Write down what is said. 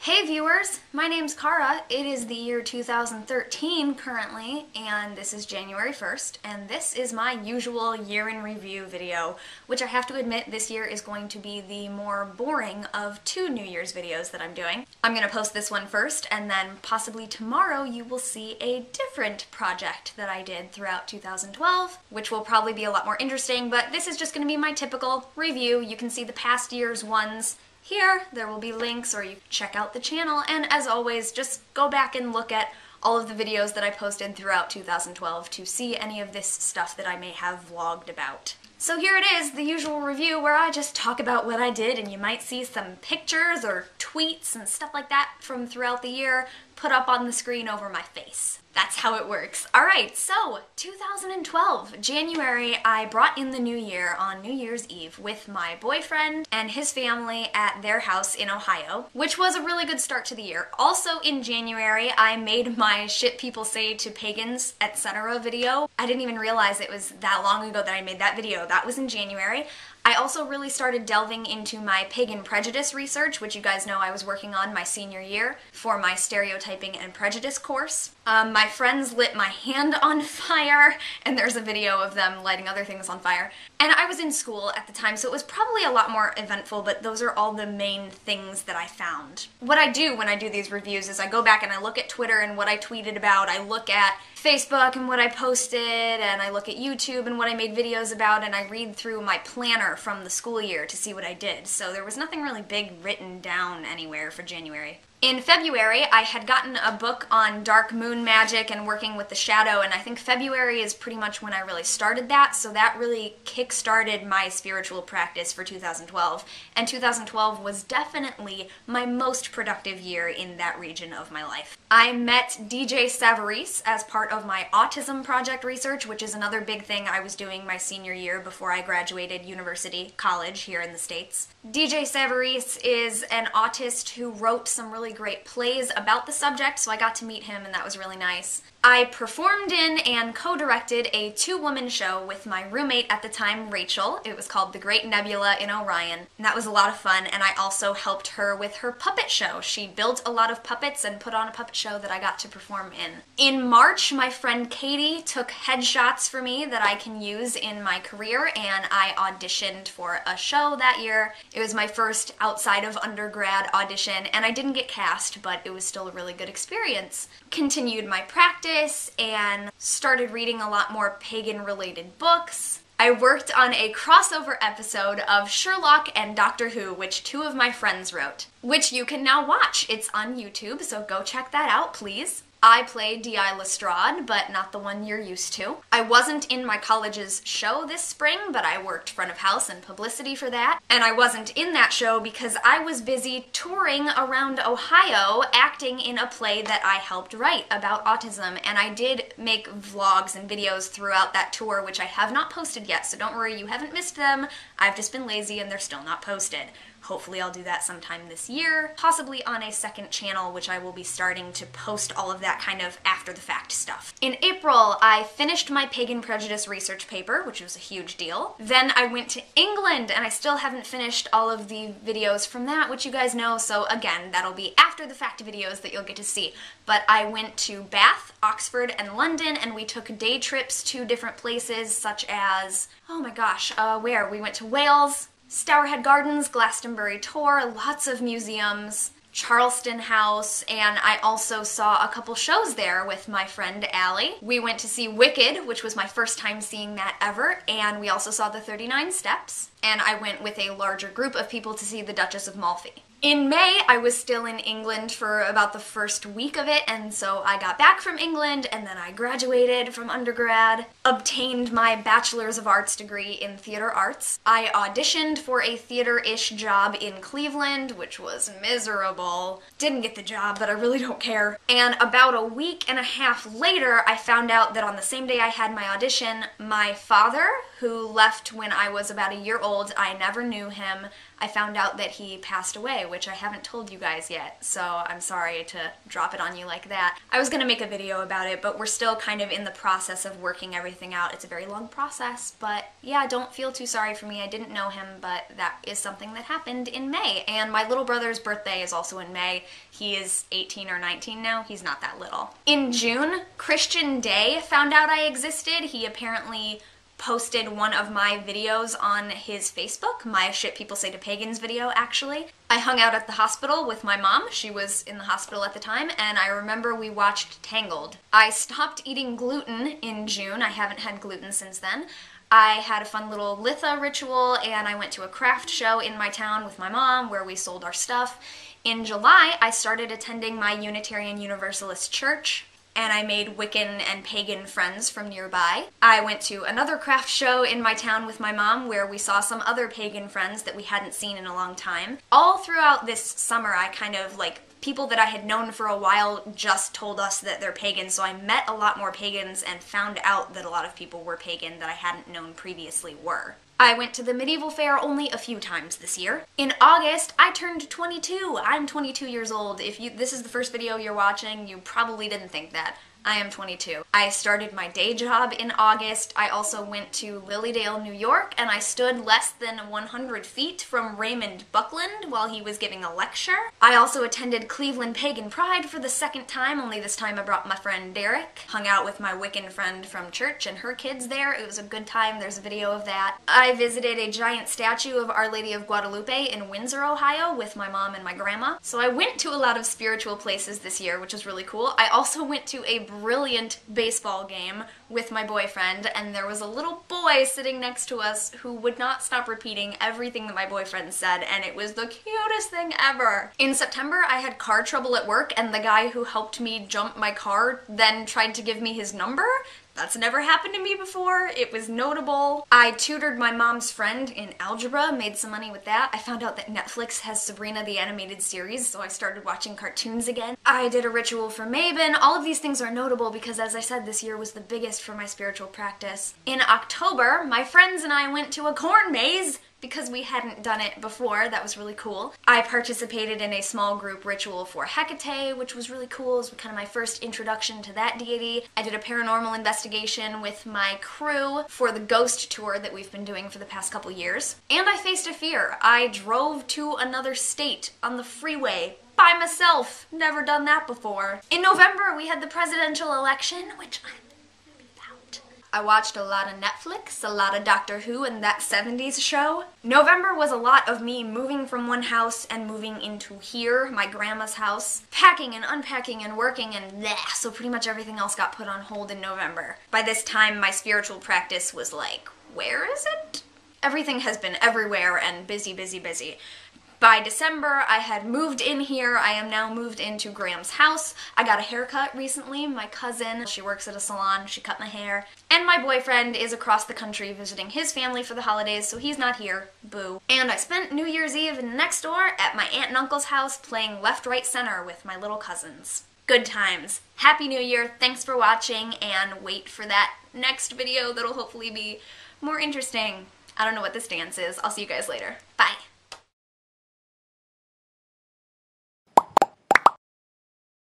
Hey viewers, my name's Kara. It is the year 2013 currently, and this is January 1st, and this is my usual year in review video, which I have to admit this year is going to be the more boring of two New Year's videos that I'm doing. I'm going to post this one first, and then possibly tomorrow you will see a different project that I did throughout 2012, which will probably be a lot more interesting, but this is just going to be my typical review. You can see the past year's ones here. There will be links, or you can check out the channel, and as always, just go back and look at all of the videos that I posted throughout 2012 to see any of this stuff that I may have vlogged about. So here it is, the usual review where I just talk about what I did, and you might see some pictures or tweets and stuff like that from throughout the year put up on the screen over my face. That's how it works. Alright, so 2012, January, I brought in the new year on New Year's Eve with my boyfriend and his family at their house in Ohio, which was a really good start to the year. Also in January, I made my Shit People Say to Pagans, etc. video. I didn't even realize it was that long ago that I made that video. That was in January. I also really started delving into my pagan prejudice research, which you guys know I was working on my senior year for my stereotyping and prejudice course. My friends lit my hand on fire, and there's a video of them lighting other things on fire. And I was in school at the time, so it was probably a lot more eventful, but those are all the main things that I found. What I do when I do these reviews is I go back and I look at Twitter and what I tweeted about, I look at Facebook and what I posted, and I look at YouTube and what I made videos about, and I read through my planner from the school year to see what I did. So there was nothing really big written down anywhere for January. In February, I had gotten a book on dark moon magic and working with the shadow, and I think February is pretty much when I really started that, so that really kick-started my spiritual practice for 2012, and 2012 was definitely my most productive year in that region of my life. I met DJ Savarese as part of my autism project research, which is another big thing I was doing my senior year before I graduated college here in the States. DJ Savarese is an autist who wrote some really great plays about the subject, so I got to meet him, and that was really nice. I performed in and co-directed a two-woman show with my roommate at the time, Rachel. It was called The Great Nebula in Orion, and that was a lot of fun, and I also helped her with her puppet show. She built a lot of puppets and put on a puppet show that I got to perform in. In March, my friend Katie took headshots for me that I can use in my career, and I auditioned for a show that year. It was my first outside of undergrad audition, and I didn't get cast, but it was still a really good experience. Continued my practice and started reading a lot more pagan-related books. I worked on a crossover episode of Sherlock and Doctor Who, which two of my friends wrote, which you can now watch. It's on YouTube, so go check that out, please. I played D.I. Lestrade, but not the one you're used to. I wasn't in my college's show this spring, but I worked front of house and publicity for that. And I wasn't in that show because I was busy touring around Ohio acting in a play that I helped write about autism. And I did make vlogs and videos throughout that tour, which I have not posted yet, so don't worry, you haven't missed them. I've just been lazy and they're still not posted. Hopefully I'll do that sometime this year, possibly on a second channel, which I will be starting to post all of that kind of after-the-fact stuff. In April, I finished my Pagan Prejudice research paper, which was a huge deal. Then I went to England, and I still haven't finished all of the videos from that, which you guys know, so again, that'll be after-the-fact videos that you'll get to see. But I went to Bath, Oxford, and London, and we took day trips to different places, such as, oh my gosh, where? We went to Wales, Stourhead Gardens, Glastonbury Tor, lots of museums, Charleston House, and I also saw a couple shows there with my friend Allie. We went to see Wicked, which was my first time seeing that ever, and we also saw the 39 Steps, and I went with a larger group of people to see the Duchess of Malfi. In May, I was still in England for about the first week of it, and so I got back from England, and then I graduated from undergrad, obtained my Bachelor's of Arts degree in theater arts. I auditioned for a theater-ish job in Cleveland, which was miserable. Didn't get the job, but I really don't care. And about a week and a half later, I found out that on the same day I had my audition, my father, who left when I was about a year old, I never knew him, I found out that he passed away, which I haven't told you guys yet, so I'm sorry to drop it on you like that. I was gonna make a video about it, but we're still kind of in the process of working everything out. It's a very long process, but yeah, don't feel too sorry for me. I didn't know him, but that is something that happened in May. And my little brother's birthday is also in May. He is 18 or 19 now. He's not that little. In June, Christian Day found out I existed. He apparently posted one of my videos on his Facebook, my Shit People Say to Pagans video, actually. I hung out at the hospital with my mom. She was in the hospital at the time, and I remember we watched Tangled. I stopped eating gluten in June. I haven't had gluten since then. I had a fun little Litha ritual, and I went to a craft show in my town with my mom where we sold our stuff. In July, I started attending my Unitarian Universalist church, and I made Wiccan and pagan friends from nearby. I went to another craft show in my town with my mom where we saw some other pagan friends that we hadn't seen in a long time. All throughout this summer, I kind of, people that I had known for a while just told us that they're pagan, so I met a lot more pagans and found out that a lot of people were pagan that I hadn't known previously were. I went to the medieval fair only a few times this year. In August, I turned 22. I'm 22 years old. If this is the first video you're watching, you probably didn't think that. I am 22. I started my day job in August. I also went to Lilydale, New York, and I stood less than 100 feet from Raymond Buckland while he was giving a lecture. I also attended Cleveland Pagan Pride for the second time, only this time I brought my friend Derek. Hung out with my Wiccan friend from church and her kids there. It was a good time. There's a video of that. I visited a giant statue of Our Lady of Guadalupe in Windsor, Ohio with my mom and my grandma. So I went to a lot of spiritual places this year, which was really cool. I also went to a brilliant baseball game with my boyfriend, and there was a little boy sitting next to us who would not stop repeating everything that my boyfriend said, and it was the cutest thing ever. In September, I had car trouble at work, and the guy who helped me jump my car then tried to give me his number. That's never happened to me before. It was notable. I tutored my mom's friend in algebra, made some money with that. I found out that Netflix has Sabrina the Animated Series, so I started watching cartoons again. I did a ritual for Mabon. All of these things are notable because, as I said, this year was the biggest for my spiritual practice. In October, my friends and I went to a corn maze because we hadn't done it before. That was really cool. I participated in a small group ritual for Hecate, which was really cool. It was kind of my first introduction to that deity. I did a paranormal investigation with my crew for the ghost tour that we've been doing for the past couple years. And I faced a fear. I drove to another state on the freeway by myself. Never done that before. In November, we had the presidential election, which I'm really about. I watched a lot of Netflix, a lot of Doctor Who and That 70s Show. November was a lot of me moving from one house and moving into here, my grandma's house, packing and unpacking and working and bleh, so pretty much everything else got put on hold in November. By this time, my spiritual practice was like, where is it? Everything has been everywhere and busy, busy, busy. By December, I had moved in here. I am now moved into Graham's house. I got a haircut recently. My cousin, she works at a salon, she cut my hair. And my boyfriend is across the country visiting his family for the holidays, so he's not here. Boo. And I spent New Year's Eve next door at my aunt and uncle's house playing left, right, center with my little cousins. Good times. Happy New Year. Thanks for watching, and wait for that next video that'll hopefully be more interesting. I don't know what this dance is. I'll see you guys later. Bye.